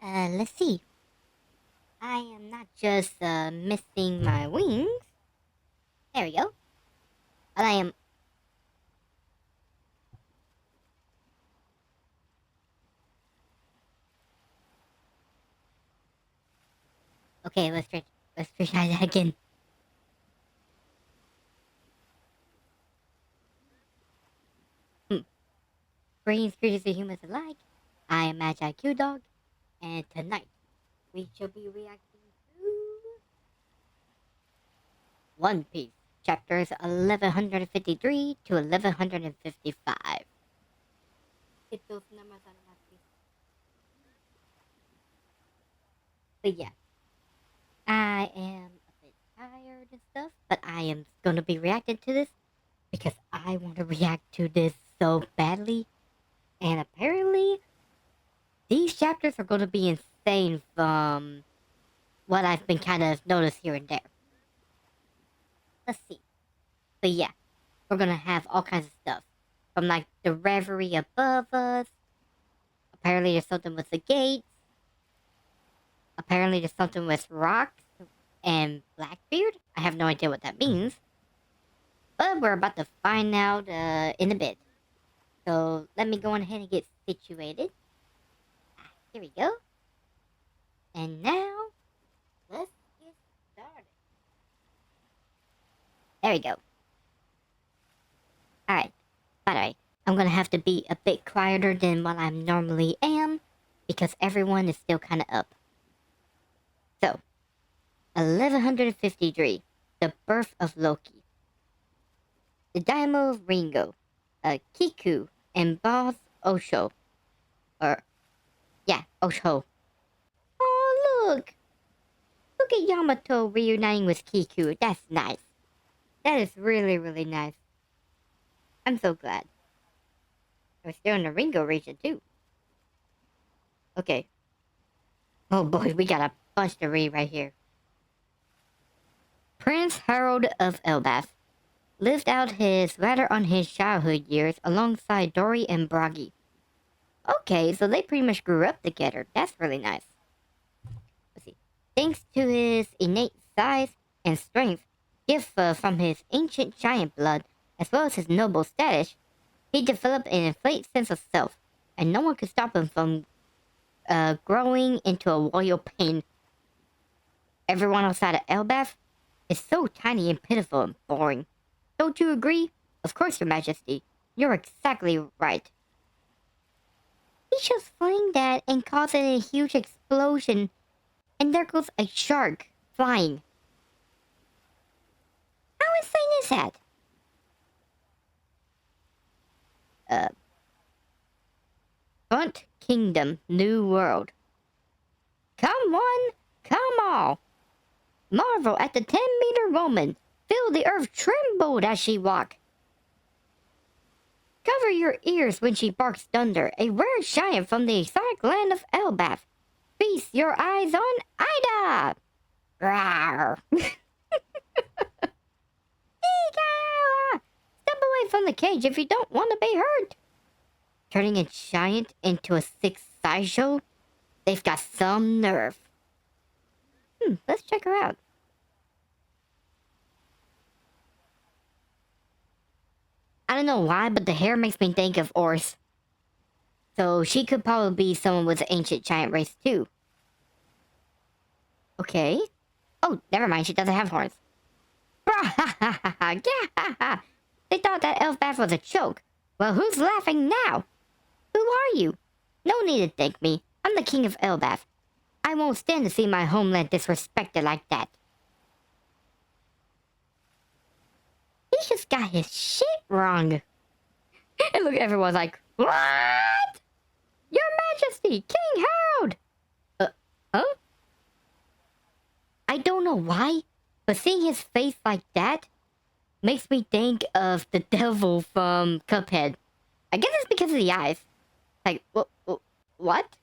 Let's see. I am not just missing my wings. There we go. But I am. Okay, let's try that again. Hmm. Greetings, creatures and humans alike. I am Magi Q Dog, and tonight we shall be reacting to One Piece, chapters 1153 to 1155. Get those numbers out of my face. But yeah, I am a bit tired and stuff, but I am gonna be reacting to this because I want to react to this so badly. And apparently, these chapters are going to be insane from what I've been kind of noticed here and there. Let's see. But yeah, we're going to have all kinds of stuff. From like the reverie above us. Apparently there's something with the gates. Apparently there's something with rocks and Blackbeard. I have no idea what that means. But we're about to find out in a bit. So let me go on ahead and get situated. Here we go. And now, let's get started. There we go. Alright. By the way, I'm gonna have to be a bit quieter than what I normally am, because everyone is still kinda up. So, 1153. The birth of Loki. The Daimyo of Ringo. Kiku and Boss Osho. Osho. Oh, look! Look at Yamato reuniting with Kiku. That's nice. That is really, really nice. I'm so glad. We're still in the Ringo region, too. Okay. Oh boy, we got a bunch to read right here. Prince Harald of Elbaf lived out his rather on his childhood years alongside Dory and Bragi. Okay, so they pretty much grew up together. That's really nice. Let's see. Thanks to his innate size and strength, gift from his ancient giant blood, as well as his noble status, he developed an inflated sense of self, and no one could stop him from growing into a royal pain. Everyone outside of Elbaf is so tiny and pitiful and boring. Don't you agree? Of course, Your Majesty. You're exactly right. He just fling that and causes a huge explosion, and there goes a shark flying. How insane is that? Front Kingdom, New World. Come one, come all. Marvel at the 10-meter woman. Feel the earth trembled as she walked. Cover your ears when she barks thunder, a rare giant from the exotic land of Elbaf. Feast your eyes on Ida! Rawr! Step away from the cage if you don't want to be hurt. Turning a giant into a sixth sideshow? They've got some nerve. Let's check her out. I don't know why, but the hair makes me think of Ors. So she could probably be someone with the ancient giant race too. Okay. Oh, never mind, she doesn't have horns. They thought that elf bath was a joke. Well, who's laughing now? Who are you? No need to thank me. I'm the king of Elbaf. I won't stand to see my homeland disrespected like that. He just got his shit wrong. And look, everyone's like, what? Your Majesty, King Harald! Huh? I don't know why, but seeing his face like that makes me think of the devil from Cuphead. I guess it's because of the eyes. Like, what?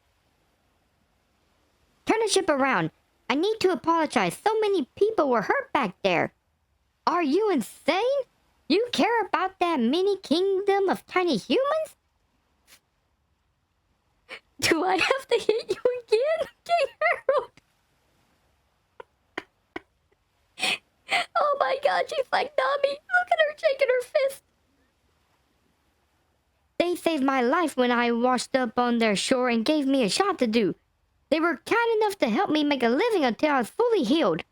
Turn the ship around. I need to apologize. So many people were hurt back there. Are you insane? You care about that mini kingdom of tiny humans? Do I have to hit you again? god, she's like Nami. Look at her shaking her fist. They saved my life when I washed up on their shore and gave me a shot to do. They were kind enough to help me make a living until I was fully healed.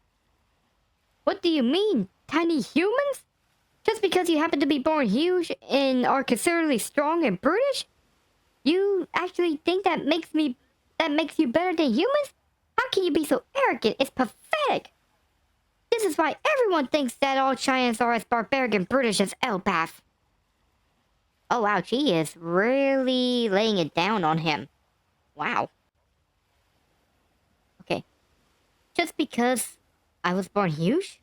What do you mean, tiny humans? Just because you happen to be born huge and are considerably strong and brutish? You actually think that makes you better than humans? How can you be so arrogant? It's pathetic. This is why everyone thinks that all giants are as barbaric and brutish as Elbaf. Oh wow, she is really laying it down on him. Wow. Okay. Just because I was born huge?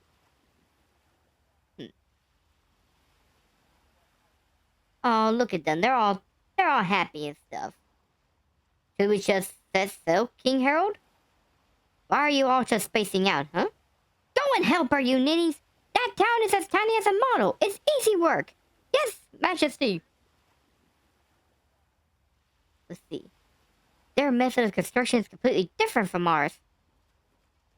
Oh, look at them. They're all happy and stuff. Should we just say so, King Harald? Why are you all just spacing out, huh? Go and help her, you ninnies! That town is as tiny as a model. It's easy work. Yes, Majesty. Let's see. Their method of construction is completely different from ours.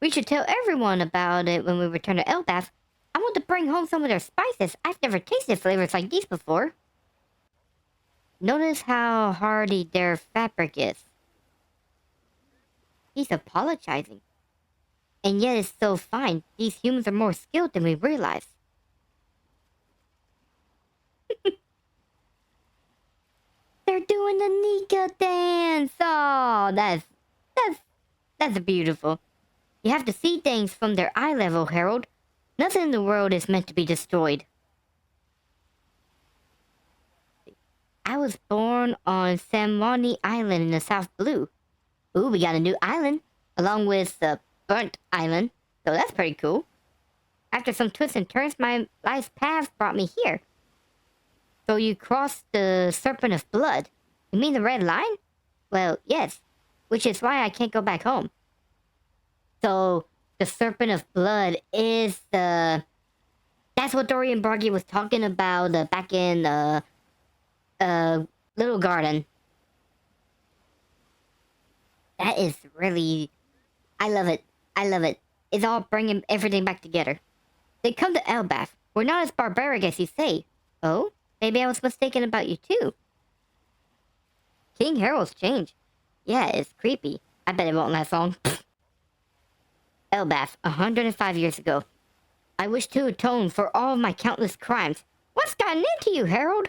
We should tell everyone about it when we return to Elbaf. I want to bring home some of their spices. I've never tasted flavors like these before. Notice how hardy their fabric is. He's apologizing. And yet it's so fine. These humans are more skilled than we realize. They're doing the Nika dance. Oh, that's beautiful. You have to see things from their eye level, Harold. Nothing in the world is meant to be destroyed. I was born on Samwani Island in the South Blue. Ooh, we got a new island, along with the Burnt Island, so that's pretty cool. After some twists and turns, my life's path brought me here. So you crossed the Serpent of Blood. You mean the Red Line? Well, yes, which is why I can't go back home. So, the Serpent of Blood is the... That's what Dorian Broggy was talking about back in Little Garden. That is really... I love it. I love it. It's all bringing everything back together. They come to Elbaf. We're not as barbaric as you say. Oh? Maybe I was mistaken about you too. King Harold's changed. Yeah, it's creepy. I bet it won't last long. Elbaf, 105 years ago. I wish to atone for all of my countless crimes. What's gotten into you, Harold?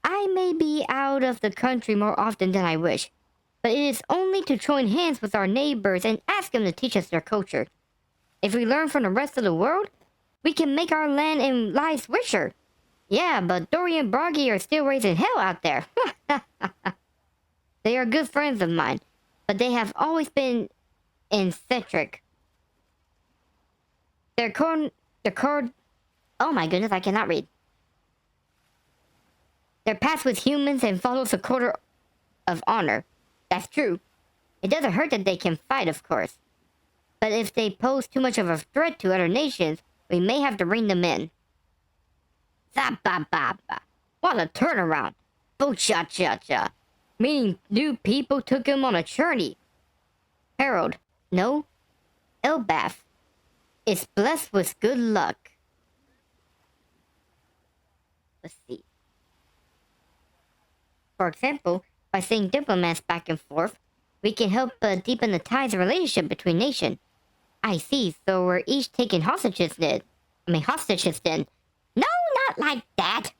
I may be out of the country more often than I wish, but it is only to join hands with our neighbors and ask them to teach us their culture. If we learn from the rest of the world, we can make our land and lives richer. Yeah, but Dory and Broggy are still raising hell out there. They are good friends of mine, but they have always been eccentric. Oh my goodness, I cannot read. Their past with humans and follows a code of honor. That's true. It doesn't hurt that they can fight, of course. But if they pose too much of a threat to other nations, we may have to rein them in. Zabba-ba-ba. What a turnaround. Bo-cha-cha-cha. Meaning new people took him on a journey. Harold, no. Elbaf is blessed with good luck. Let's see. For example, by sending diplomats back and forth, we can help deepen the ties and relationship between nations. I see, so we're each taking hostages then. No, not like that.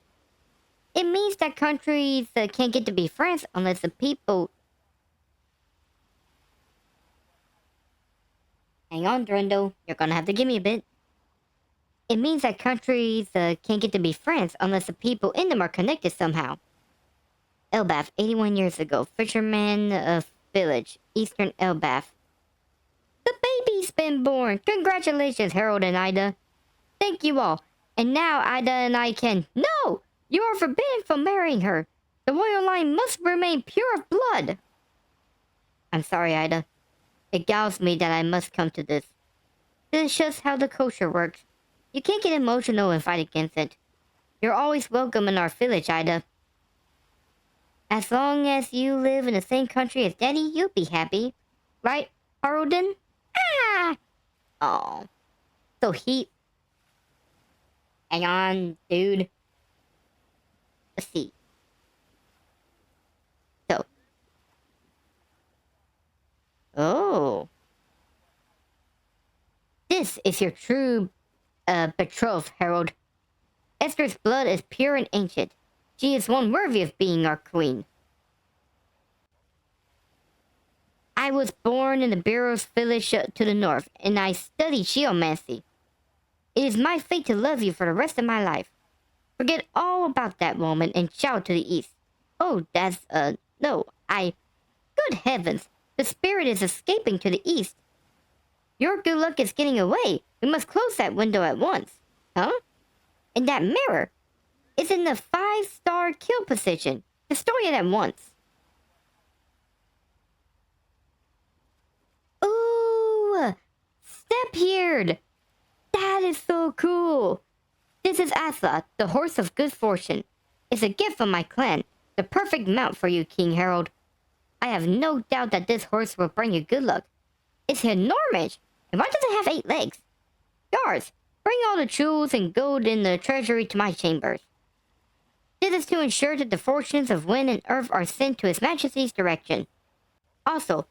It means that countries can't get to be friends unless the people... Hang on, Drendo. You're gonna have to give me a bit. It means that countries can't get to be friends unless the people in them are connected somehow. Elbaf, 81 years ago. Fisherman village. Eastern Elbaf. The baby's been born. Congratulations, Harold and Ida. Thank you all. And now Ida and I can... No! You are forbidden from marrying her. The royal line must remain pure of blood. I'm sorry, Ida. It galls me that I must come to this. This is just how the culture works. You can't get emotional and fight against it. You're always welcome in our village, Ida. As long as you live in the same country as Daddy, you'll be happy. Right, Harolden? Ah! Oh. So he... Hang on, dude. Let's see. So... Oh. This is your true betrothed, Harold. Esther's blood is pure and ancient. She is one worthy of being our queen. I was born in the Burrows village to the north, and I studied geomancy. It is my fate to love you for the rest of my life. Forget all about that woman and shout to the east. Oh, that's, no, Good heavens, the spirit is escaping to the east. Your good luck is getting away. We must close that window at once. Huh? And that mirror is in the 5-star kill position. Destroy it at once. Ooh! Step-heard! That is so cool! This is Asa, the horse of good fortune. It's a gift from my clan. The perfect mount for you, King Harold. I have no doubt that this horse will bring you good luck. It's enormous! And why does it have 8 legs? Yours, bring all the jewels and gold in the treasury to my chambers. This is to ensure that the fortunes of wind and earth are sent to His Majesty's direction. Also,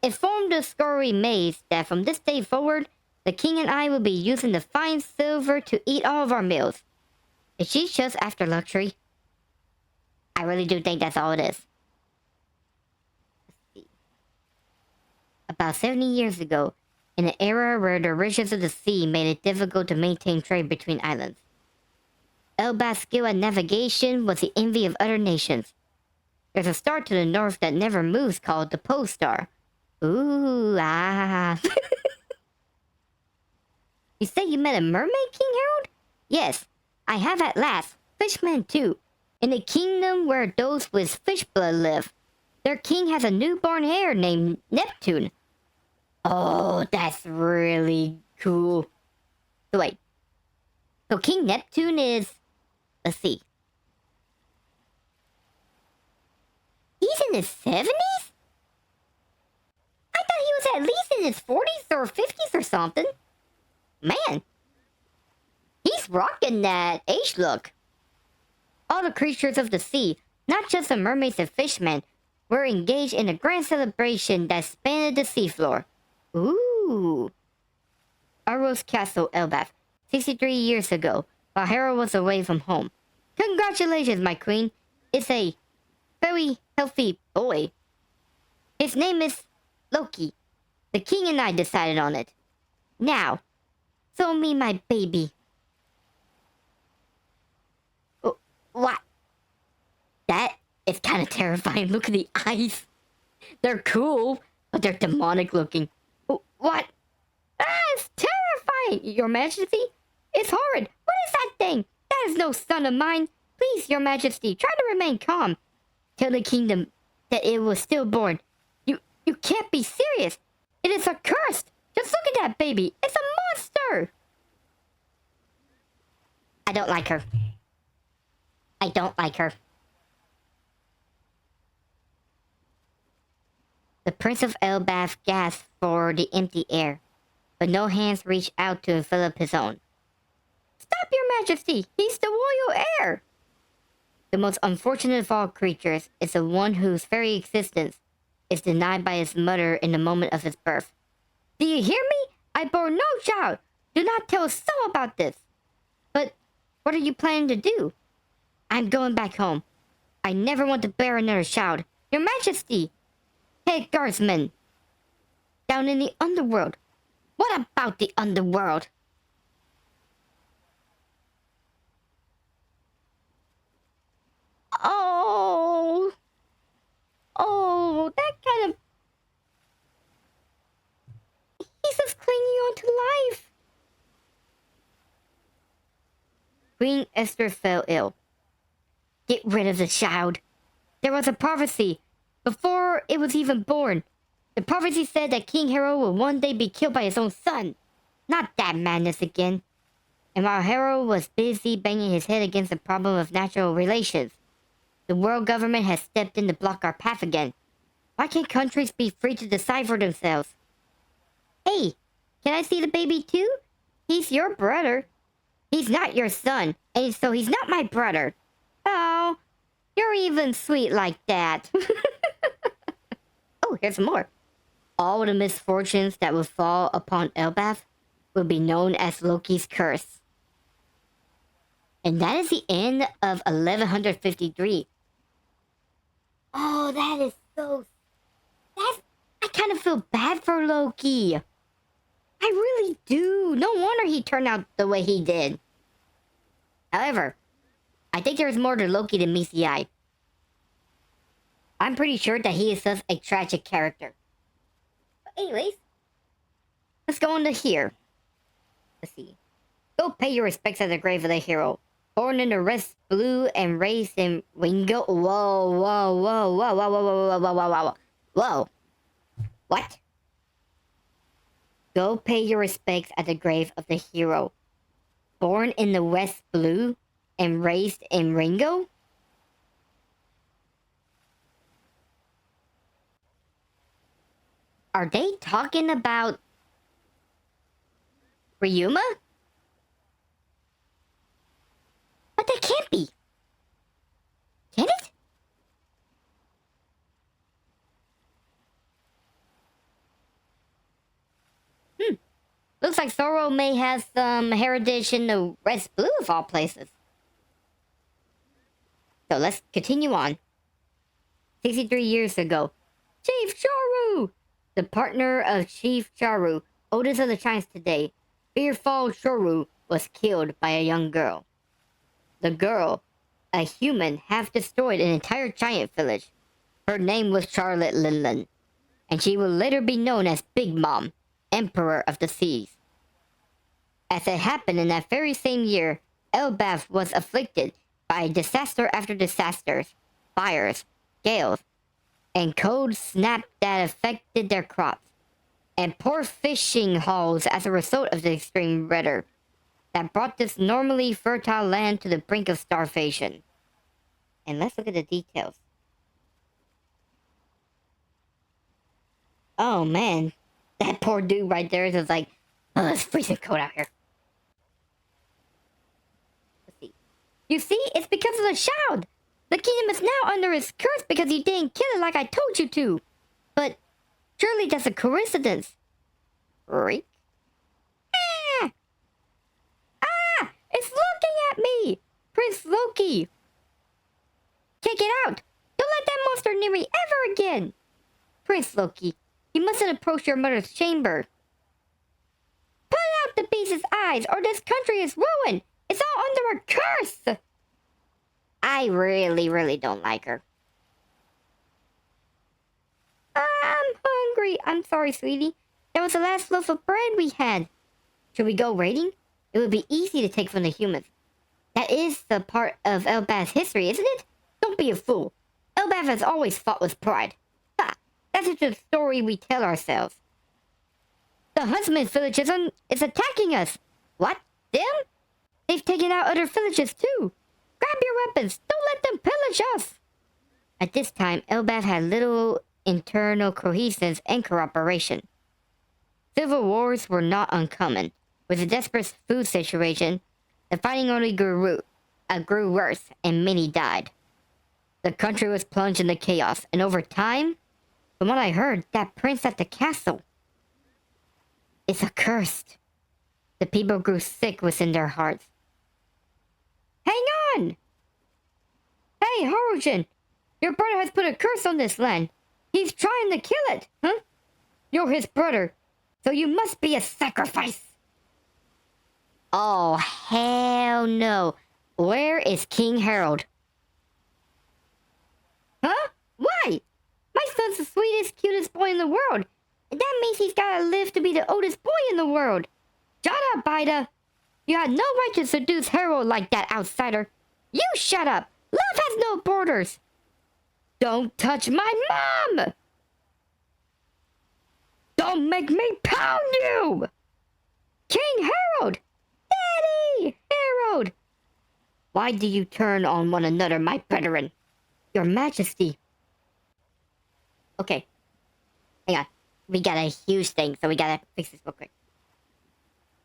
inform the Scurry maids that from this day forward, the king and I will be using the fine silver to eat all of our meals. Is she just after luxury? I really do think that's all it is. Let's see. About 70 years ago, in an era where the riches of the sea made it difficult to maintain trade between islands, Elbaf's skill at navigation was the envy of other nations. There's a star to the north that never moves called the Pole Star. Ooh, ah. You say you met a mermaid, King Harold? Yes, I have at last. Fishmen too. In the kingdom where those with fish blood live. Their king has a newborn heir named Neptune. Oh, that's really cool. So wait. So King Neptune is... Let's see. He's in his 70s? I thought he was at least in his 40s or 50s or something. Man, he's rocking that age look. All the creatures of the sea, not just the mermaids and fishmen, were engaged in a grand celebration that spanned the seafloor. Ooh. Arro's Castle, Elbaf, 63 years ago, while Harald was away from home. Congratulations, my queen. It's a very healthy boy. His name is Loki. The king and I decided on it. Now, show me my baby. Oh, what? That is kind of terrifying. Look at the eyes. They're cool, but they're demonic looking. Oh, what? Ah, it's terrifying, Your Majesty. It's horrid. What is that thing? That is no son of mine. Please, Your Majesty, try to remain calm. Tell the kingdom that it was stillborn. You can't be serious. It is accursed. Just look at that baby. It's a monster. I don't like her. I don't like her. The Prince of Elbaf gasped for the empty air, but no hands reached out to envelop his own. Stop, Your Majesty! He's the royal heir! The most unfortunate of all creatures is the one whose very existence is denied by his mother in the moment of his birth. Do you hear me? I bore no child! Do not tell a soul about this! But what are you planning to do? I'm going back home. I never want to bear another child. Your Majesty! Head guardsman! Down in the underworld! What about the underworld? Oh! Oh, that kind of... He's just clinging on to life. Queen Esther fell ill. Get rid of the child. There was a prophecy before it was even born. The prophecy said that King Harold will one day be killed by his own son. Not that madness again. And while Harold was busy banging his head against the problem of natural relations, the world government has stepped in to block our path again. Why can't countries be free to decide for themselves? Hey, can I see the baby too? He's your brother. He's not your son, and so he's not my brother. Oh, you're even sweet like that. Oh, here's more. All the misfortunes that will fall upon Elbaf will be known as Loki's curse. And that is the end of 1153. Oh, that is so... I kind of feel bad for Loki. I really do. No wonder he turned out the way he did. However, I think there's more to Loki than meets the eye. I'm pretty sure that he is such a tragic character. But anyways, let's go on to here. Let's see. Go pay your respects at the grave of the hero. Born in the West Blue and raised in Wingo. Whoa, whoa, whoa, whoa, whoa, whoa, whoa, whoa, whoa, whoa, whoa. Whoa. What? Go pay your respects at the grave of the hero. Born in the West Blue and raised in Ringo? Are they talking about Ryuma? But that can't be. Can it? Looks like Zoro may have some heritage in the West Blue of all places. So let's continue on. 63 years ago, Chief Choru, the partner of Chief Choru, oldest of the giants today, Fearful Choru, was killed by a young girl. The girl, a human, half destroyed an entire giant village. Her name was Charlotte Linlin, and she will later be known as Big Mom, Emperor of the Seas. As it happened in that very same year, Elbaf was afflicted by disaster after disasters, fires, gales, and cold snap that affected their crops, and poor fishing hauls as a result of the extreme weather that brought this normally fertile land to the brink of starvation. And let's look at the details. Oh man, that poor dude right there is just like, oh, it's freezing cold out here. Let's see. You see, it's because of the Shroud. The kingdom is now under its curse because you didn't kill it like I told you to. But surely that's a coincidence. Right? Ah! Ah! It's looking at me! Prince Loki! Take it out! Don't let that monster near me ever again! Prince Loki, you mustn't approach your mother's chamber. Put out the beast's eyes, or this country is ruined! It's all under a curse! I really don't like her. I'm hungry. I'm sorry, sweetie. That was the last loaf of bread we had. Should we go raiding? It would be easy to take from the humans. That is the part of Elbaf's history, isn't it? Don't be a fool. Elbaf has always fought with pride. Ha! That's just a story we tell ourselves. The Huntsman's village is attacking us. What? Them? They've taken out other villages too. Grab your weapons. Don't let them pillage us. At this time, Elbaf had little internal cohesion and cooperation. Civil wars were not uncommon. With a desperate food situation, the fighting only grew worse, and many died. The country was plunged into chaos, and over time, from what I heard, that prince at the castle is accursed. The people grew sick within their hearts. Hang on! Hey, Harald, your brother has put a curse on this land. He's trying to kill it, huh? You're his brother, so you must be a sacrifice. Oh, hell no. Where is King Harald? Huh? Why? My son's the sweetest, cutest boy in the world. And that means he's gotta live to be the oldest boy in the world. Shut up, Ida. You had no right to seduce Harald like that, outsider. You shut up. Love has no borders. Don't touch my mom. Don't make me pound you. King Harald. Daddy! Harald! Why do you turn on one another, my brethren? Your Majesty. Okay. Hang on. We got a huge thing, so we gotta fix this real quick.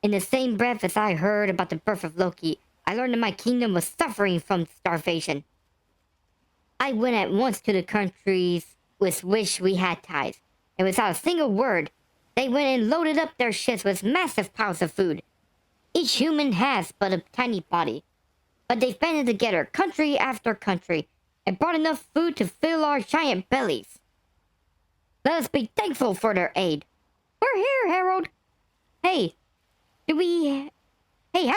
In the same breath as I heard about the birth of Loki, I learned that my kingdom was suffering from starvation. I went at once to the countries with which we had ties, and without a single word, they went and loaded up their ships with massive piles of food. Each human has but a tiny body, but they've banded together, country after country, and brought enough food to fill our giant bellies. Let us be thankful for their aid. We're here, Harold. Hey, how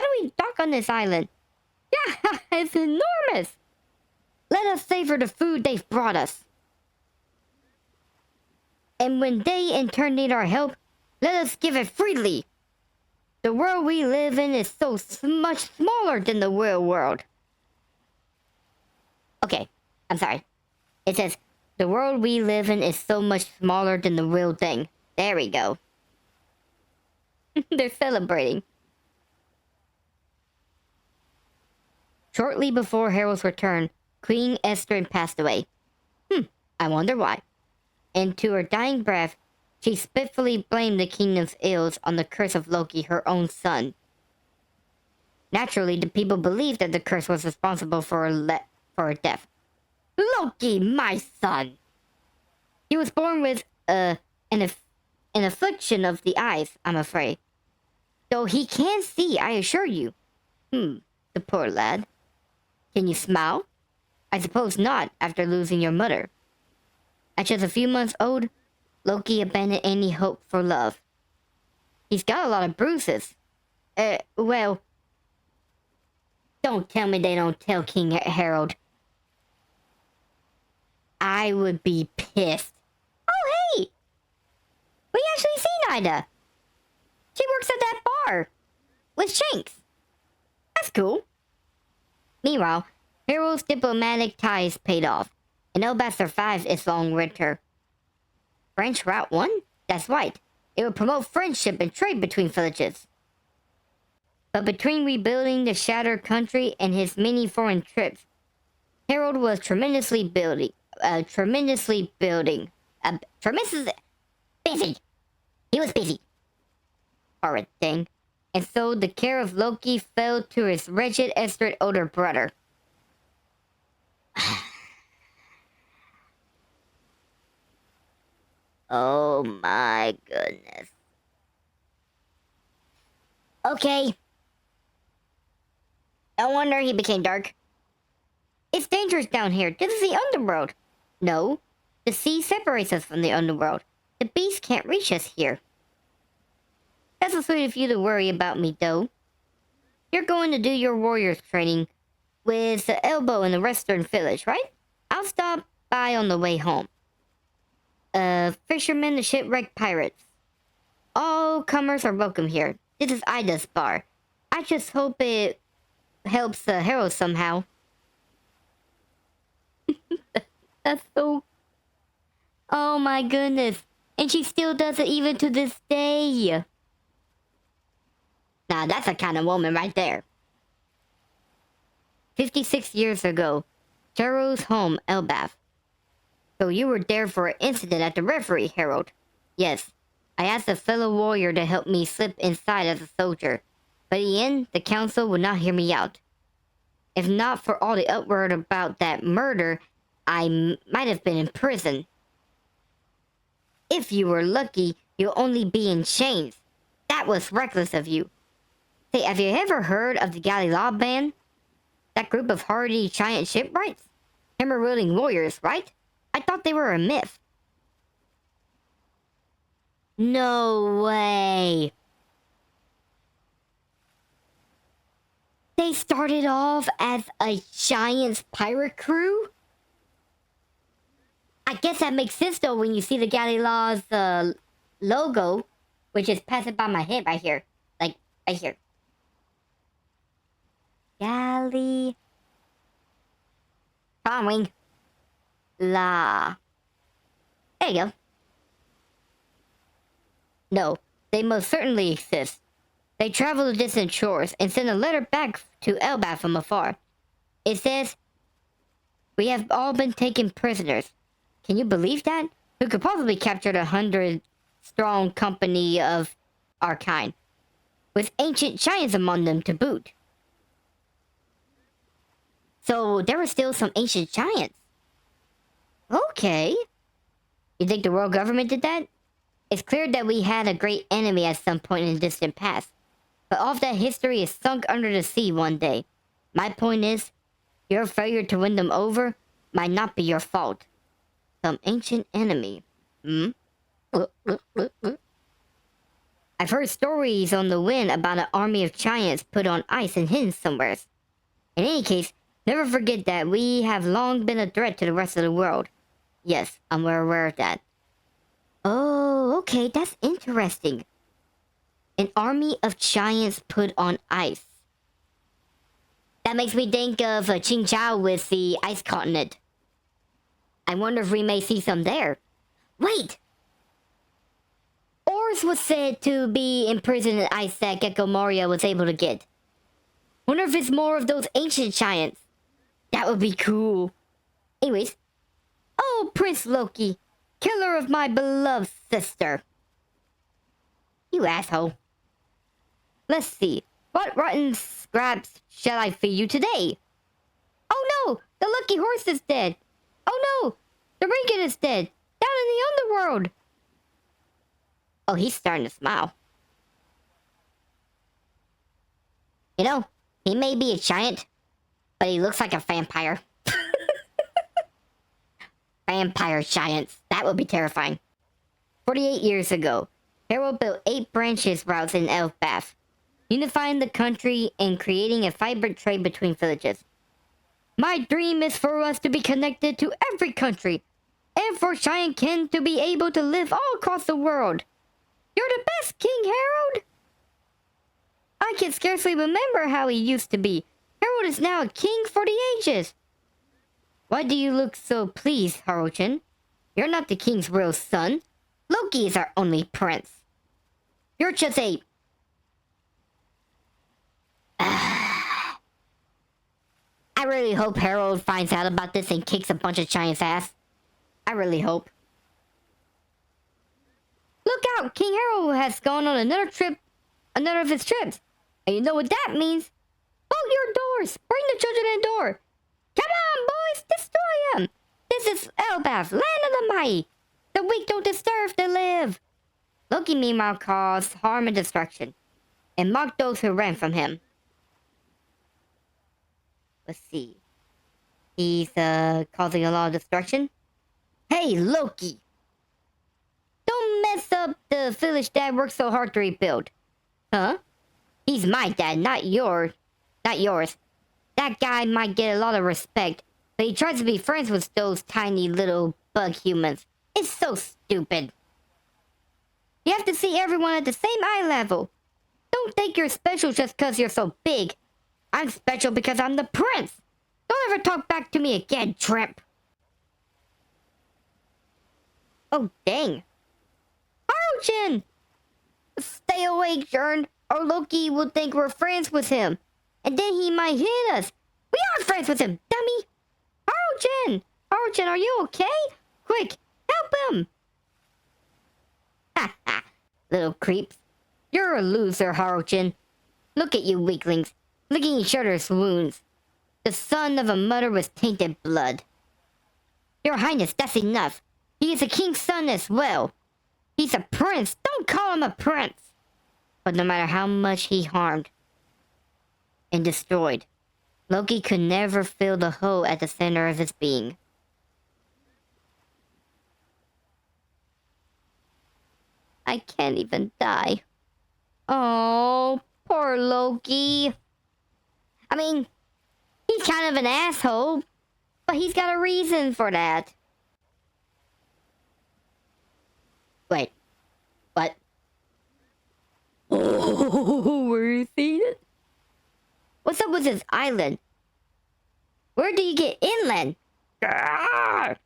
do we dock on this island? Yeah, it's enormous. Let us savor the food they've brought us. And when they in turn need our help, let us give it freely. The world we live in is so much smaller than the real world. Okay, I'm sorry. It says, the world we live in is so much smaller than the real thing. There we go. They're celebrating. Shortly before Harold's return, Queen Esther passed away. I wonder why. And to her dying breath, she spitefully blamed the kingdom's ills on the curse of Loki, her own son. Naturally, the people believed that the curse was responsible for her death. Loki, my son! He was born with an affliction of the eyes, I'm afraid. Though he can see, I assure you. The poor lad. Can you smile? I suppose not, after losing your mother. At just a few months old, Loki abandoned any hope for love. He's got a lot of bruises. Well... Don't tell me they don't tell King Harold. I would be pissed. Oh, hey! We actually seen Ida. She works at that bar. With Shanks. That's cool. Meanwhile, Harold's diplomatic ties paid off, and Elbaf survived its long winter. Branch Route 1? That's right. It would promote friendship and trade between villages. But between rebuilding the shattered country and his many foreign trips, Harold was tremendously busy. He was busy. Horrid thing. And so the care of Loki fell to his wretched, estranged older brother. Oh my goodness. Okay. No wonder he became dark. It's dangerous down here. This is the underworld. No, the sea separates us from the underworld. The beast can't reach us here. That's so sweet of you to worry about me, though. You're going to do your warriors training with the elbow in the western village, right? I'll stop by on the way home. Fishermen and shipwrecked pirates. All comers are welcome here. This is Ida's bar. I just hope it helps Harold somehow. That's so... Oh my goodness. And she still does it even to this day. Now that's the kind of woman right there. 56 years ago, Harold's home, Elbaf. So you were there for an incident at the referee, Harold. Yes, I asked a fellow warrior to help me slip inside as a soldier. But in the end, the council would not hear me out. If not for all the uproar about that murder, I might have been in prison. If you were lucky, you'll only be in chains. That was reckless of you. Say, have you ever heard of the Galileo Band? That group of hardy giant shipwrights? Hammer-wielding warriors, right? I thought they were a myth. No way. They started off as a giant pirate crew? I guess that makes sense though when you see the Galileo's logo, which is passing by my head right here. Like, right here. Galley... Wing. La. There you go. No, they most certainly exist. They travel to distant shores and send a letter back to Elbaf from afar. It says, "We have all been taken prisoners." Can you believe that? Who could possibly capture the 100-strong company of our kind? with ancient giants among them to boot. So there were still some ancient giants. Okay. You think the world government did that? It's clear that we had a great enemy at some point in the distant past. But all of that history is sunk under the sea one day. My point is, your failure to win them over might not be your fault. Some ancient enemy. Hmm? I've heard stories on the wind about an army of giants put on ice and hidden somewhere. In any case, never forget that we have long been a threat to the rest of the world. Yes, I'm well aware of that. Oh, okay, that's interesting. An army of giants put on ice. That makes me think of Qingzhou with the ice continent. I wonder if we may see some there. Wait! Ors was said to be imprisoned in ice that Gecko Moria was able to get. Wonder if it's more of those ancient giants. That would be cool. Anyways. Oh, Prince Loki. Killer of my beloved sister. You asshole. Let's see. What rotten scraps shall I feed you today? Oh no! The lucky horse is dead. Oh no! The Regan is dead. Down in the underworld. Oh, he's starting to smile. You know, he may be a giant, but he looks like a vampire. Vampire giants. That would be terrifying. 48 years ago, Harald built 8 branches routes in Elfbath, unifying the country and creating a vibrant trade between villages. My dream is for us to be connected to every country, and for giant kin to be able to live all across the world. You're the best, King Harald! I can scarcely remember how he used to be. Harald is now a king for the ages. Why do you look so pleased, Harald? You're not the king's real son. Loki is our only prince. You're just a... I really hope Harald finds out about this and kicks a bunch of giants' ass. I really hope. Look out! King Harald has gone on another of his trips. And you know what that means? Bolt your doors! Bring the children indoor! Come on, boys! Destroy them! This is Elbaf, land of the mighty! The weak don't deserve to live! Loki meanwhile caused harm and destruction, and mocked those who ran from him. Let's see. He's causing a lot of destruction. Hey, Loki! Don't mess up the village Dad worked so hard to rebuild. Huh? He's my dad, not yours. Not yours. That guy might get a lot of respect, but he tries to be friends with those tiny little bug humans. It's so stupid. You have to see everyone at the same eye level. Don't think you're special just because you're so big. I'm special because I'm the prince. Don't ever talk back to me again, tramp. Oh, dang. Harald! Stay awake, Jern, or Loki will think we're friends with him. And then he might hit us. We are friends with him, dummy. Harald! Harald, are you okay? Quick, help him. Ha ha, little creeps. You're a loser, Harald. Look at you weaklings, licking each other's wounds. The son of a mother with tainted blood. Your Highness, that's enough. He is a king's son as well. He's a prince. Don't call him a prince. But no matter how much he harmed and destroyed, Loki could never fill the hole at the center of his being. I can't even die. Oh, poor Loki. I mean, he's kind of an asshole, but he's got a reason for that. Wait, what? Oh, where is he? What's up with this island? Where do you get inland? Ah,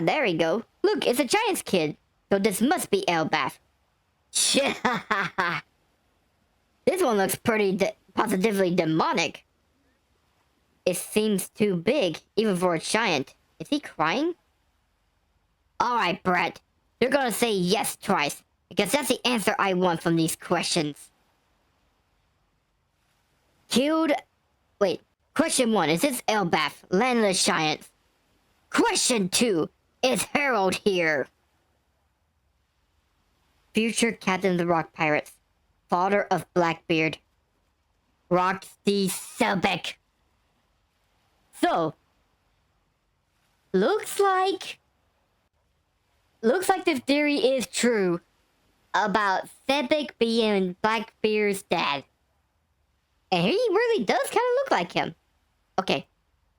there we go. Look, it's a giant's kid. So this must be Elbaf. This one looks pretty positively demonic. It seems too big, even for a giant. Is he crying? Alright, Brett. You're gonna say yes twice, because that's the answer I want from these questions. Killed... Wait. Question 1. Is this Elbaf, land of the Giants? Question 2. Is Harald here? Future Captain of the Rock Pirates. Father of Blackbeard. Roxy Selbeck. So, looks like the theory is true about Selbeck being Blackbeard's dad. And he really does kind of look like him. Okay,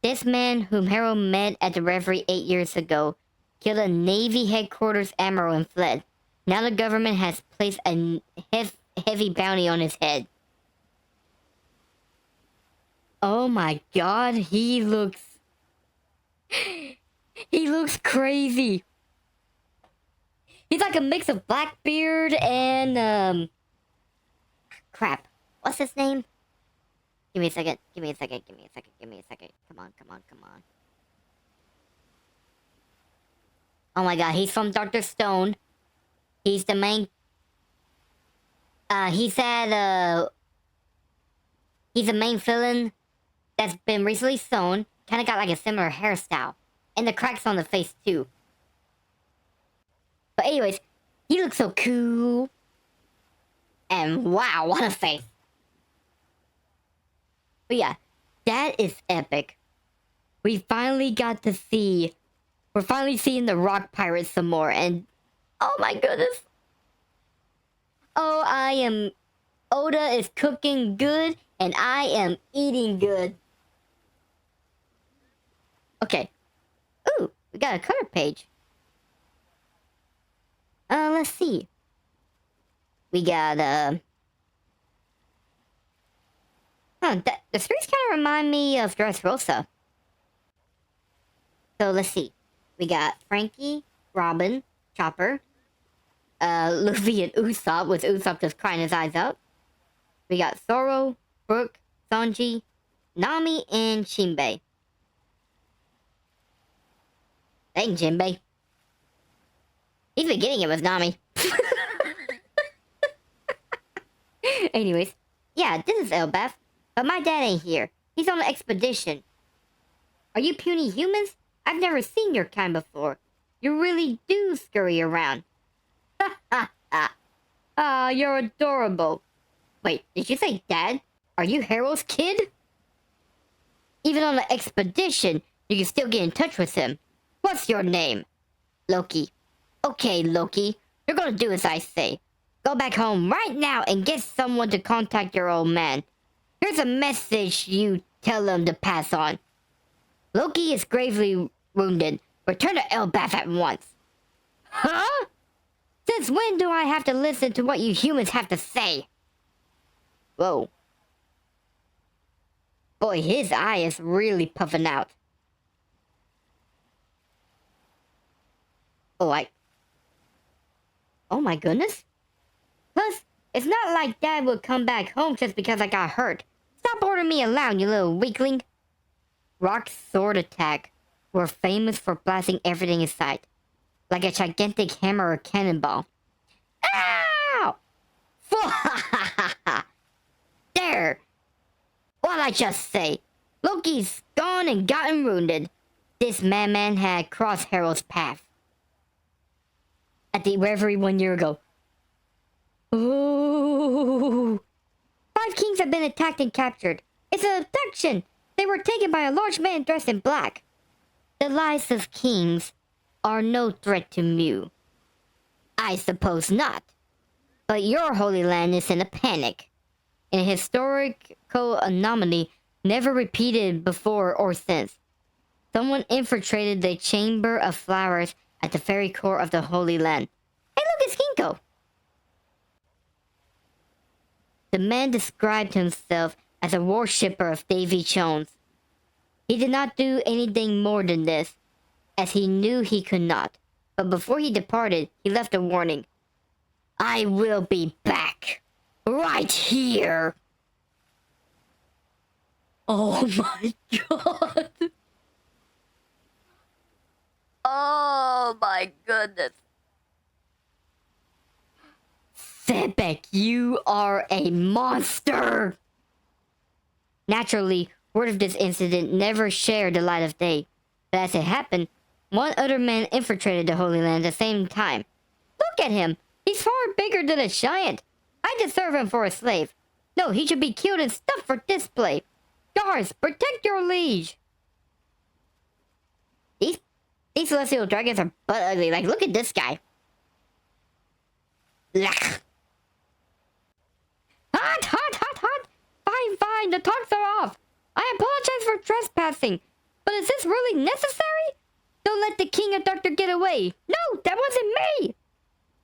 this man whom Harold met at the Reverie 8 years ago killed a Navy headquarters admiral and fled. Now the government has placed a heavy bounty on his head. Oh my god, he looks crazy. He's like a mix of Blackbeard and crap. What's his name? Give me a second. Come on. Oh my god, he's from Dr. Stone. He's the main... he's the main villain that's been recently sewn. Kinda got like a similar hairstyle. And the cracks on the face too. But anyways, he looks so cool. And wow, what a face. But yeah, that is epic. We're finally seeing the Rock Pirates some more, and oh my goodness. Oh, Oda is cooking good, and I am eating good. Okay. Ooh, we got a color page. Let's see. We got, the streets kind of remind me of Dressrosa. So let's see. We got Frankie, Robin, Chopper, Luffy and Usopp, with Usopp just crying his eyes out. We got Zoro, Brook, Sanji, Nami, and Shinbei. Dang, Jinbei. He's been getting it with Nami. Anyways, yeah, this is Elbaf, but my dad ain't here. He's on an expedition. Are you puny humans? I've never seen your kind before. You really do scurry around. Ha ha ha. Ah, you're adorable. Wait, did you say dad? Are you Harold's kid? Even on the expedition, you can still get in touch with him. What's your name? Loki. Okay, Loki. You're gonna do as I say. Go back home right now and get someone to contact your old man. Here's a message you tell him to pass on. Loki is gravely wounded. Return to Elbaf at once. Huh? Since when do I have to listen to what you humans have to say? Whoa. Boy, his eye is really puffing out. Oh my goodness. Plus, it's not like Dad would come back home just because I got hurt. Stop ordering me around, you little weakling. Rock's sword attack were famous for blasting everything in sight, like a gigantic hammer or cannonball. Ow! There! What'd I just say? Loki's gone and gotten wounded. This madman had crossed Harold's path at the Reverie 1 year ago. Ooh. 5 kings have been attacked and captured. It's an abduction. They were taken by a large man dressed in black. The lives of kings are no threat to Mu. I suppose not. But your Holy Land is in a panic. An historical anomaly never repeated before or since. Someone infiltrated the Chamber of Flowers at the very core of the Holy Land. Hey, look, it's Ginkgo. The man described himself as a worshipper of Davy Jones. He did not do anything more than this, as he knew he could not. But before he departed, he left a warning. I will be back. Right here. Oh my god. Oh my goodness. Sebek, you are a monster. Naturally, word of this incident never shared the light of day. But as it happened, one other man infiltrated the Holy Land at the same time. Look at him! He's far bigger than a giant! I deserve him for a slave. No, he should be killed and stuffed for display. Guards, protect your liege! These celestial dragons are butt ugly. Like, look at this guy. Blech. Hot, hot, hot, hot! Fine, fine, the talks are off. I apologize for trespassing, but is this really necessary? Don't let the king or doctor get away. No, that wasn't me!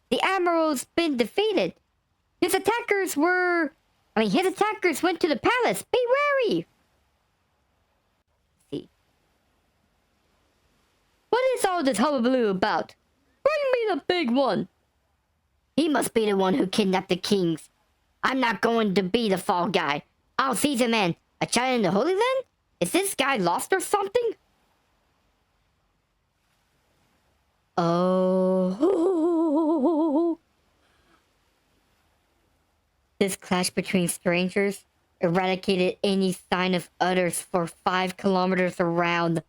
The admiral's been defeated. His attackers went to the palace. Be wary! See. What is all this hullabaloo about? Bring me the big one! He must be the one who kidnapped the kings. I'm not going to be the fall guy. I'll seize a man. A child in the Holy Land? Is this guy lost or something? Oh. This clash between strangers eradicated any sign of others for 5 kilometers around. Look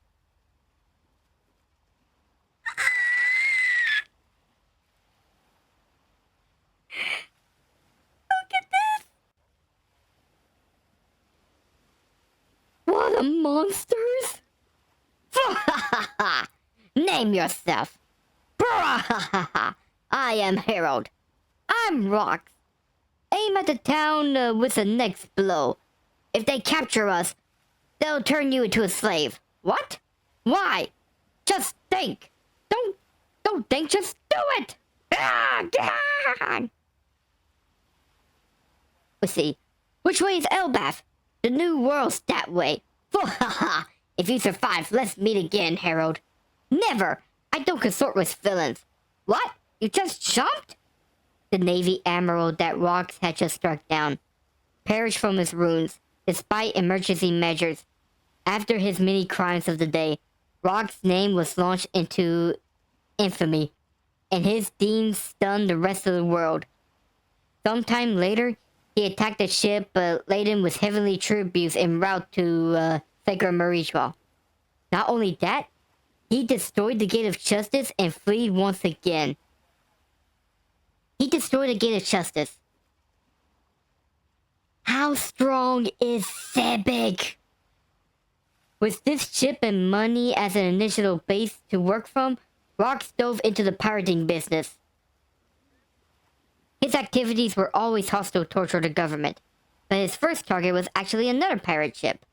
at this! What a monsters! Name yourself. I am Harald. I'm Rox. Aim at the town with the next blow. If they capture us, they'll turn you into a slave. What? Why? Just think. Don't think, just do it. Let's see. Which way is Elbaf? The new world's that way. If you survive, let's meet again, Harald. Never. I don't consort with villains. What? You just jumped? The Navy admiral that Rox had just struck down perished from his wounds, despite emergency measures. After his many crimes of the day, Rox's name was launched into infamy, and his deeds stunned the rest of the world. Sometime later, he attacked a ship laden with heavenly tributes en route to Sacred Marichwa. Not only that, he destroyed the Gate of Justice and fled once again. He destroyed the Gate of Justice. How strong is Sebek? With this ship and money as an initial base to work from, Rox dove into the pirating business. His activities were always hostile towards the government, but his first target was actually another pirate ship.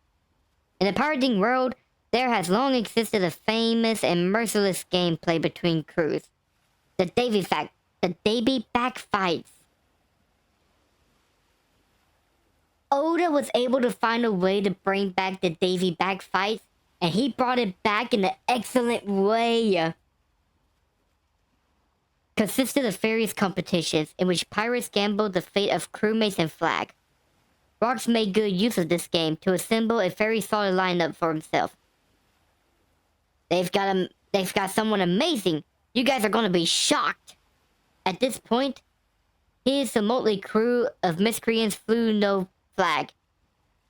In the pirating world, there has long existed a famous and merciless gameplay between crews. The Davy back fights. Oda was able to find a way to bring back the Davy back fights, and he brought it back in an excellent way. Consisted of various competitions in which pirates gambled the fate of crewmates and flag. Rox made good use of this game to assemble a very solid lineup for himself. They've got someone amazing. You guys are gonna be shocked. At this point, his motley crew of miscreants flew no flag.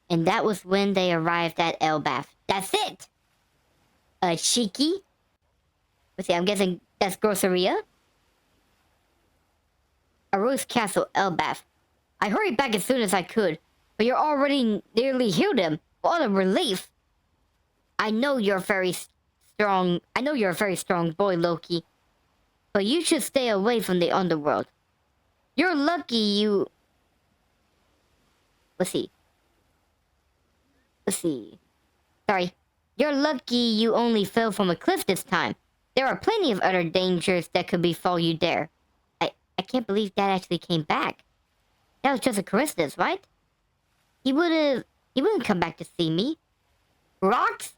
And that was when they arrived at Elbaf. That's it! Shiki? Let's see, I'm guessing that's Grosseria? Arose Castle, Elbaf. I hurried back as soon as I could, but you're already nearly healed him. What a relief! I know you're a very strong boy, Loki. But you should stay away from the underworld. You're lucky you... Let's see. Sorry. You're lucky you only fell from a cliff this time. There are plenty of other dangers that could befall you there. I can't believe Dad actually came back. That was just a coincidence, right? He wouldn't come back to see me. Rox?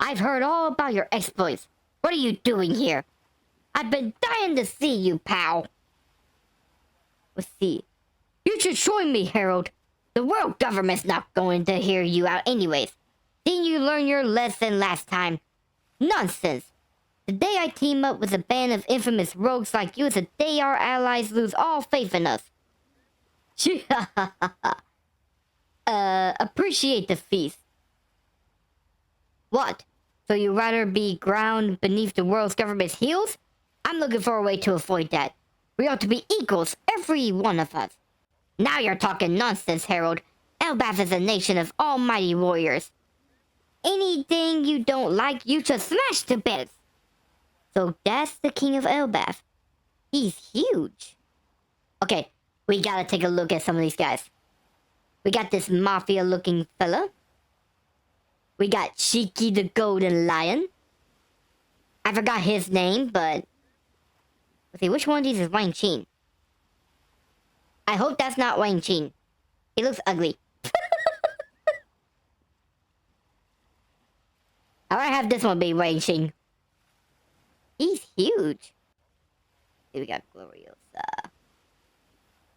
I've heard all about your exploits. What are you doing here? I've been dying to see you, pal. Let's see. You should join me, Harald. The world government's not going to hear you out anyways. Didn't you learn your lesson last time? Nonsense. The day I team up with a band of infamous rogues like you is the day our allies lose all faith in us. appreciate the feast. What? So you'd rather be ground beneath the world's government's heels? I'm looking for a way to avoid that. We ought to be equals, every one of us. Now you're talking nonsense, Harold. Elbaf is a nation of almighty warriors. Anything you don't like, you should smash to bits. So that's the king of Elbaf. He's huge. Okay, we gotta take a look at some of these guys. We got this mafia-looking fella. We got Shiki the Golden Lion. I forgot his name, but... Let's see, which one of these is Wang Qin? I hope that's not Wang Qin. He looks ugly. I want to have this one be Wang Qin. He's huge. Here we got Gloriosa.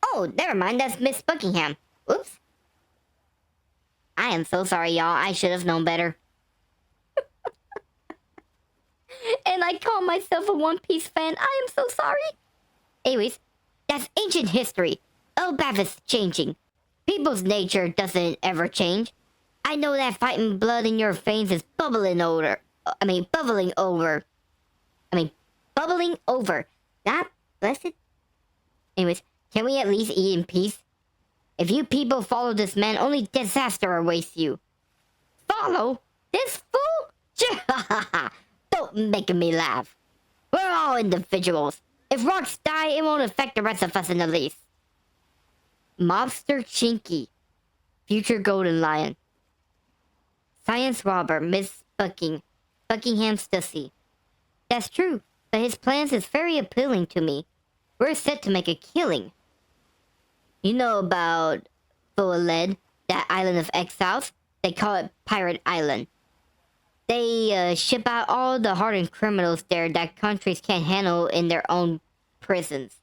Oh, never mind. That's Miss Buckingham. Oops. I am so sorry, y'all. I should have known better. And I call myself a One Piece fan. I am so sorry. Anyways, that's ancient history. Elbaf is changing. People's nature doesn't ever change. I know that fighting blood in your veins is bubbling over. Bubbling over. That blessed. Anyways, can we at least eat in peace? If you people follow this man, only disaster awaits you. Follow? This fool? Don't make me laugh. We're all individuals. If rocks die, it won't affect the rest of us in the least. Mobster Chinky. Future Golden Lion. Science Robber, Miss Buckingham Stussy. That's true, but his plans is very appealing to me. We're set to make a killing. You know about Fualed, that island of exiles? They call it Pirate Island. They ship out all the hardened criminals there that countries can't handle in their own prisons.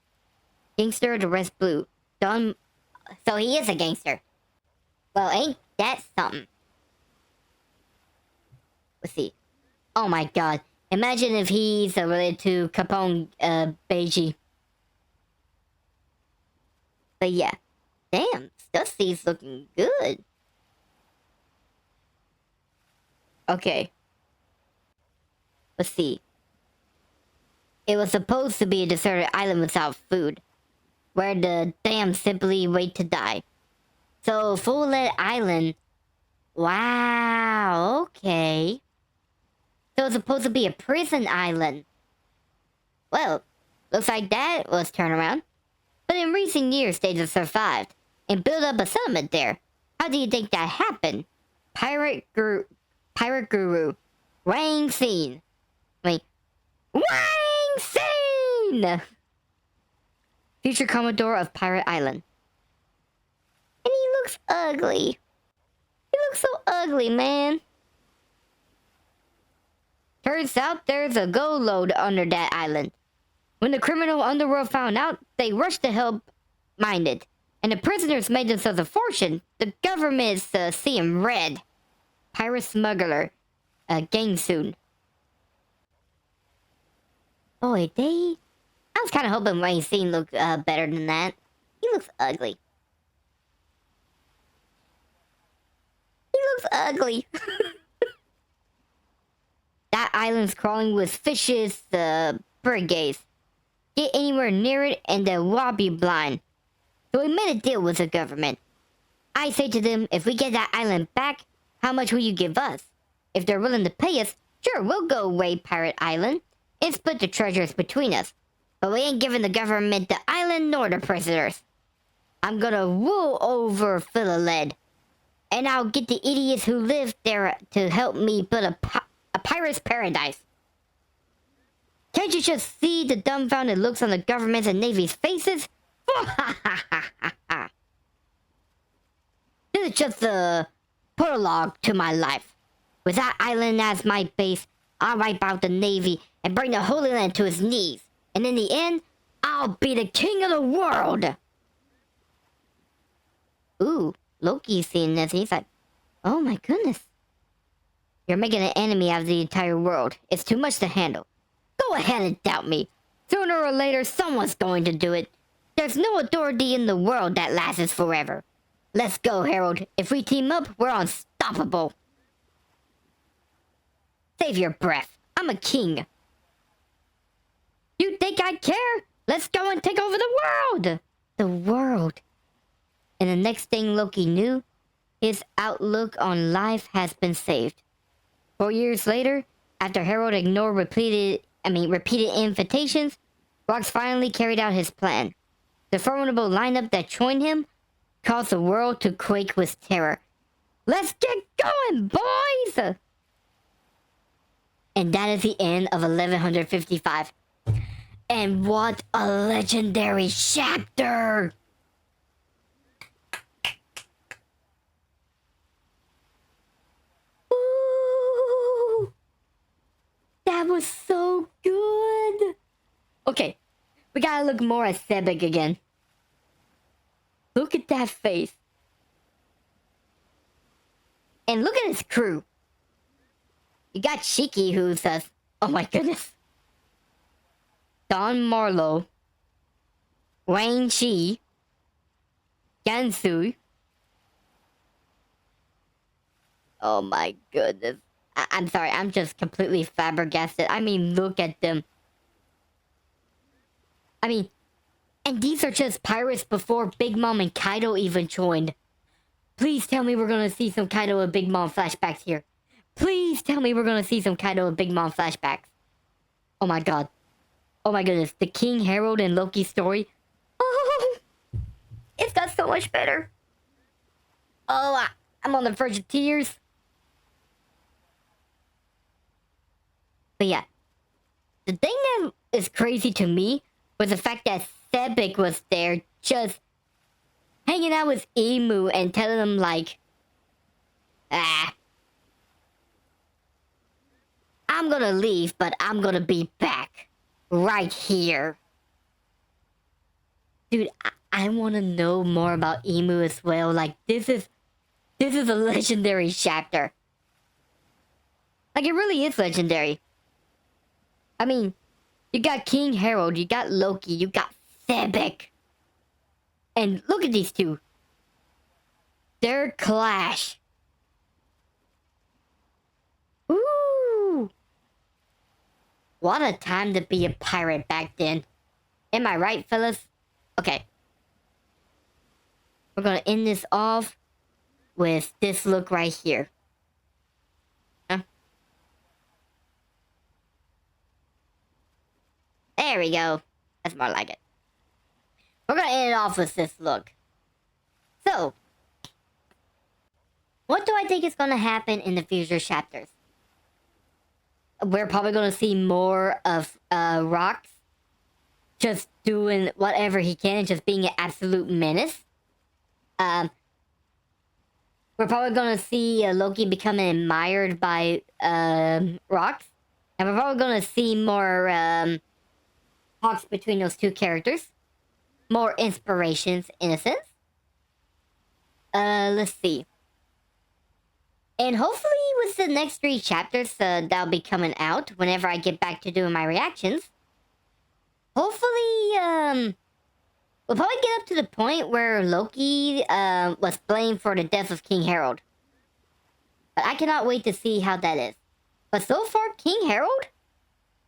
Gangster, the rest blue. Done. So he is a gangster. Well, ain't that something? Let's see. Oh my god. Imagine if he's related to Capone Beiji. But yeah. Damn, Stussy's looking good. Okay. Let's see. It was supposed to be a deserted island without food, where the damned simply wait to die. So, Full-Lead Island... Wow, okay. So it's supposed to be a prison island. Well, looks like that was turned around. But in recent years, they just survived and built up a settlement there. How do you think that happened? Pirate Guru, Wang Xing. Wang Xing! Future Commodore of Pirate Island. And he looks ugly. He looks so ugly, man. Turns out there's a gold lode under that island. When the criminal underworld found out, they rushed to help mine it. And the prisoners made themselves a fortune. The government is seeing red. Pirate smuggler. Gang soon. Boy, I was kind of hoping Wayne Scene looked better than that. He looks ugly. He looks ugly. That island's crawling with fishes, brigades. Get anywhere near it and we'll be blind. So we made a deal with the government. I say to them, if we get that island back, how much will you give us? If they're willing to pay us, sure, we'll go away Pirate Island and split the treasures between us. But we ain't giving the government the island nor the prisoners. I'm gonna rule over Philaled. And I'll get the idiots who live there to help me build a pirate's paradise. Can't you just see the dumbfounded looks on the government's and Navy's faces? This is just the prologue to my life. With that island as my base, I'll wipe out the Navy and bring the Holy Land to its knees. And in the end, I'll be the king of the world. Ooh, Loki's seeing this. He's like, oh my goodness. You're making an enemy out of the entire world. It's too much to handle. Go ahead and doubt me. Sooner or later, someone's going to do it. There's no authority in the world that lasts forever. Let's go, Harold. If we team up, we're unstoppable. Save your breath. I'm a king. You think I care? Let's go and take over the world. The world. And the next thing Loki knew, his outlook on life has been saved. 4 years later, after Harold ignored repeated invitations, Rox finally carried out his plan. The formidable lineup that joined him caused the world to quake with terror. Let's get going, boys! And that is the end of 1155. And what a legendary chapter! Ooh, that was so good! Okay, we gotta look more at Sebek again. Look at that face. And look at his crew. You got Shiki, who says, oh my goodness. Don Marlowe. Wayne Chi. Gansu. Oh my goodness. I'm sorry, I'm just completely flabbergasted. I mean, look at them. I mean, and these are just pirates before Big Mom and Kaido even joined. Please tell me we're gonna see some Kaido and Big Mom flashbacks here. Please tell me we're gonna see some Kaido and Big Mom flashbacks. Oh my god. Oh my goodness. The King Harold and Loki story. Oh, it's got so much better. Oh, I'm on the verge of tears. But yeah. The thing that is crazy to me was the fact that Sebek was there just hanging out with Emu and telling him like, I'm gonna leave, but I'm gonna be back. Right here. Dude, I wanna know more about Emu as well. Like, this is a legendary chapter. Like, it really is legendary. I mean, you got King Harold, you got Loki, you got Sebek. And look at these two. Their clash. Ooh. What a time to be a pirate back then. Am I right, fellas? Okay. We're gonna end this off with this look right here. Huh? There we go. That's more like it. We're gonna end it off with this look. So, what do I think is gonna happen in the future chapters? We're probably gonna see more of Rox just doing whatever he can and just being an absolute menace. We're probably gonna see Loki becoming admired by Rox. And we're probably gonna see more talks between those two characters. More inspirations, in a sense. Let's see. And hopefully with the next 3 chapters that'll be coming out whenever I get back to doing my reactions. Hopefully, we'll probably get up to the point where Loki was blamed for the death of King Harold. But I cannot wait to see how that is. But so far, King Harold,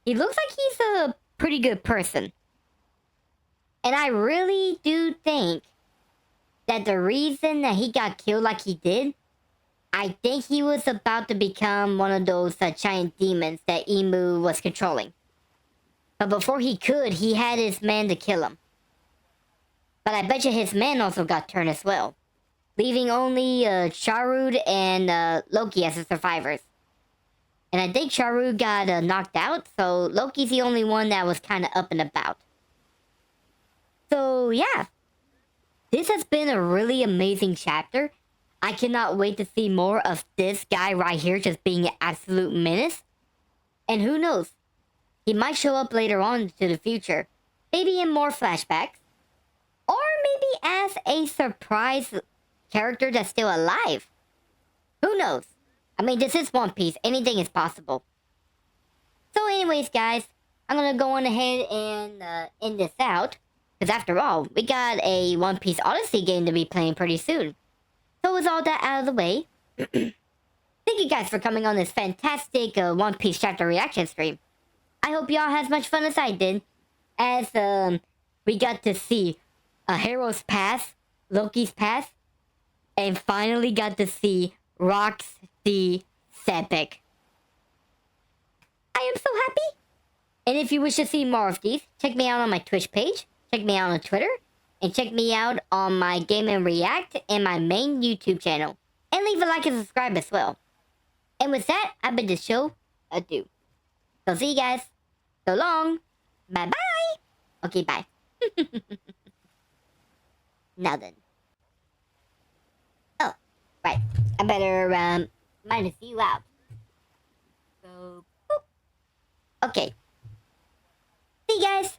he looks like he's a pretty good person. And I really do think that the reason that he got killed like he did, I think he was about to become one of those giant demons that Emu was controlling. But before he could, he had his man to kill him. But I bet you his man also got turned as well, leaving only Sharud and Loki as the survivors. And I think Sharud got knocked out, so Loki's the only one that was kind of up and about. So, yeah. This has been a really amazing chapter. I cannot wait to see more of this guy right here just being an absolute menace. And who knows? He might show up later on into the future. Maybe in more flashbacks. Or maybe as a surprise character that's still alive. Who knows? I mean, this is One Piece. Anything is possible. So anyways, guys, I'm gonna go on ahead and end this out. Because after all, we got a One Piece Odyssey game to be playing pretty soon. So with all that out of the way, thank you guys for coming on this fantastic One Piece chapter reaction stream. I hope y'all had as much fun as I did, as we got to see a hero's past, Loki's past, and finally got to see Rock's the Sepik. I am so happy. And if you wish to see more of these, check me out on my Twitch page, check me out on Twitter, and check me out on my Game and React and my main YouTube channel. And leave a like and subscribe as well. And with that, I bid the show adieu. So see you guys. So long. Bye bye. Okay, bye. Now then. Oh, right. I better minus you out. So, boop. Okay. See you guys.